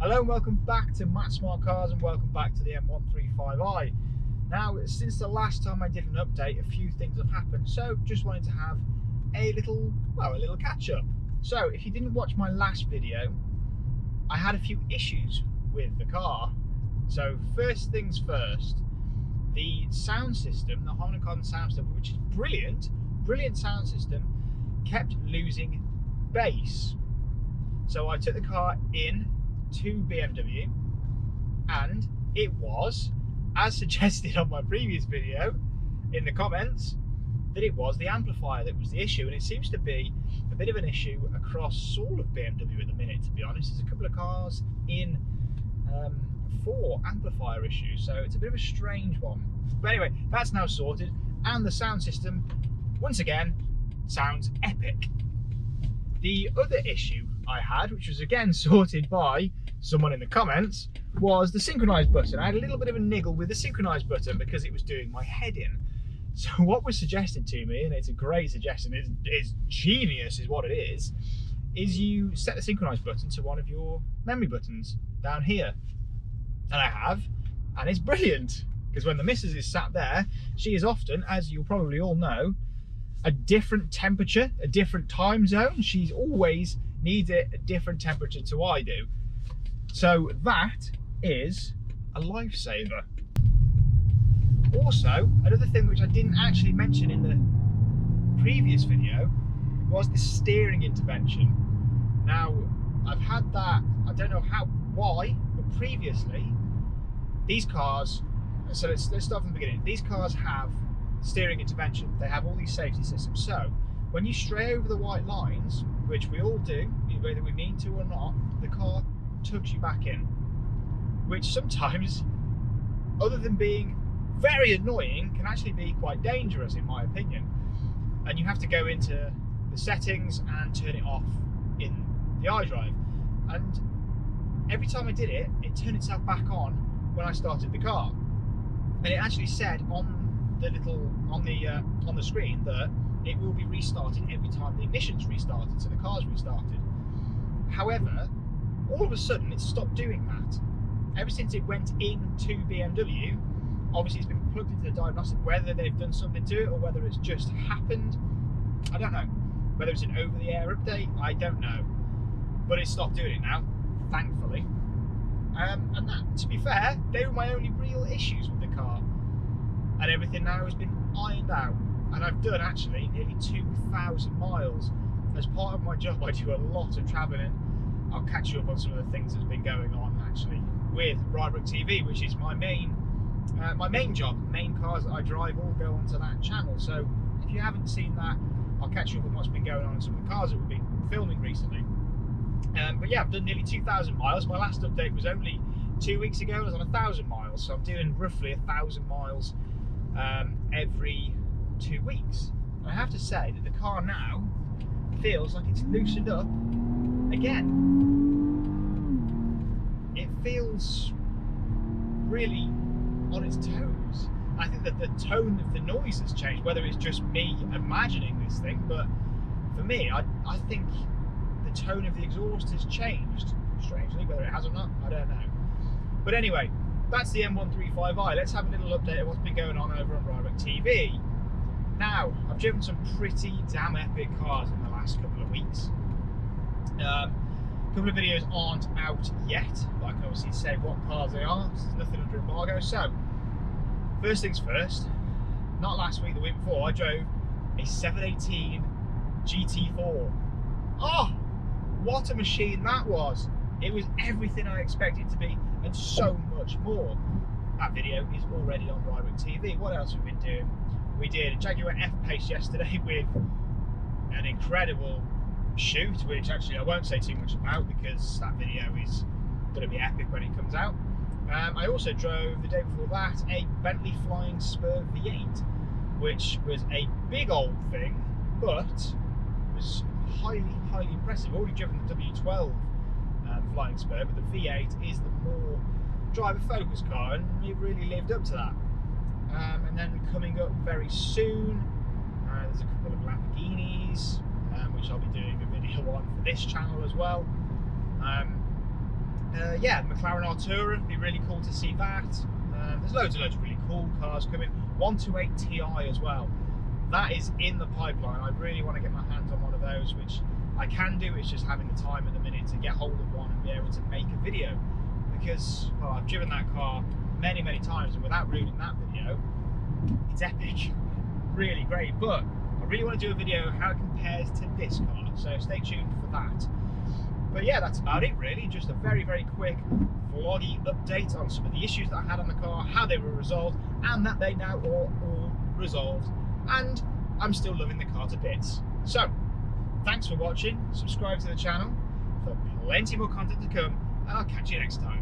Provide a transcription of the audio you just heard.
Hello and welcome back to Matt Smart Cars and welcome back to the M135i. Now, since the last time I did an update, a few things have happened, so just wanted to have a little catch up. So, if you didn't watch my last video, I had a few issues with the car. So, first things first, the sound system, the Honda sound system, which is brilliant sound system, kept losing bass. So I took the car in to BMW and it was, as suggested on my previous video in the comments, that it was the amplifier that was the issue, and it seems to be a bit of an issue across all of BMW at the minute, to be honest. There's a couple of cars in for amplifier issues, so it's a bit of a strange one. But anyway, that's now sorted, and the sound system once again sounds epic. The other issue I had, which was again sorted by someone in the comments, was the synchronise button. I had a little bit of a niggle with the synchronise button because it was doing my head in. So what was suggested to me, and it's a great suggestion, it's genius is what it is you set the synchronise button to one of your memory buttons down here. And I have, and it's brilliant, because when the missus is sat there, she is often, as you'll probably all know, a different temperature, a different time zone. She's always needs it a different temperature to I do. So that is a lifesaver. Also, another thing which I didn't actually mention in the previous video was the steering intervention. Now, I've had that, I don't know why, but previously, these cars, so let's start from the beginning. These cars have steering intervention. They have all these safety systems. So when you stray over the white lines, which we all do, whether we mean to or not, the car tugs you back in, which sometimes, other than being very annoying, can actually be quite dangerous in my opinion. And you have to go into the settings and turn it off in the iDrive. And every time I did it, it turned itself back on when I started the car. And it actually said on the screen that it will be restarted every time the ignition's restarted, so the car's restarted. However, all of a sudden it stopped doing that. Ever since it went into BMW, obviously it's been plugged into the diagnostic. Whether they've done something to it or whether it's just happened, I don't know. Whether it's an over-the-air update, I don't know. But it stopped doing it now, thankfully. And that, to be fair, they were my only real issues with the car. And everything now has been ironed out. And I've done actually nearly 2,000 miles. As part of my job, I do a lot of travelling. I'll catch you up on some of the things that's been going on actually with Rybrook TV, which is my main job. Main cars that I drive all go onto that channel. So if you haven't seen that, I'll catch you up on what's been going on in some of the cars that we've been filming recently. But yeah, I've done nearly 2,000 miles. My last update was only 2 weeks ago. I was on 1,000 miles, so I'm doing roughly 1,000 miles every 2 weeks. And I have to say that the car now feels like it's loosened up again. It feels really on its toes. I think that the tone of the noise has changed, whether it's just me imagining this thing, but for me, I think the tone of the exhaust has changed, strangely. Whether it has or not, I don't know. But anyway, that's the M135i. Let's have a little update of what's been going on over on Rybrook TV. Now, I've driven some pretty damn epic cars in the last couple of weeks. A couple of videos aren't out yet, but I can obviously say what cars they are. There's nothing under embargo. So, first things first, not last week, the week before, I drove a 718 GT4. Oh, what a machine that was! It was everything I expected it to be, and so much more. That video is already on Rybrook TV. What else have we been doing? We did a Jaguar F-Pace yesterday with an incredible shoot, which actually I won't say too much about because that video is going to be epic when it comes out. I also drove, the day before that, a Bentley Flying Spur V8, which was a big old thing, but was highly impressive. I've already driven the W12 Flying Spur, but the V8 is the more driver-focused car, and it really lived up to that. And then coming up very soon, there's a couple of Lamborghinis, which I'll be doing a video on for this channel as well. Yeah, McLaren Artura, it'd be really cool to see that. There's loads of really cool cars coming. 128 Ti as well. That is in the pipeline. I really want to get my hands on one of those, which I can do. It's just having the time at the minute to get hold of one and be able to make a video. Because, well, I've driven that car many, many times, and without ruining that video, it's epic. Really great. But I really want to do a video how it compares to this car, so stay tuned for that. But yeah, that's about it really. Just a very, very quick vloggy update on some of the issues that I had on the car, how they were resolved, and that they now are all resolved. And I'm still loving the car to bits. So, thanks for watching. Subscribe to the channel for plenty more content to come, and I'll catch you next time.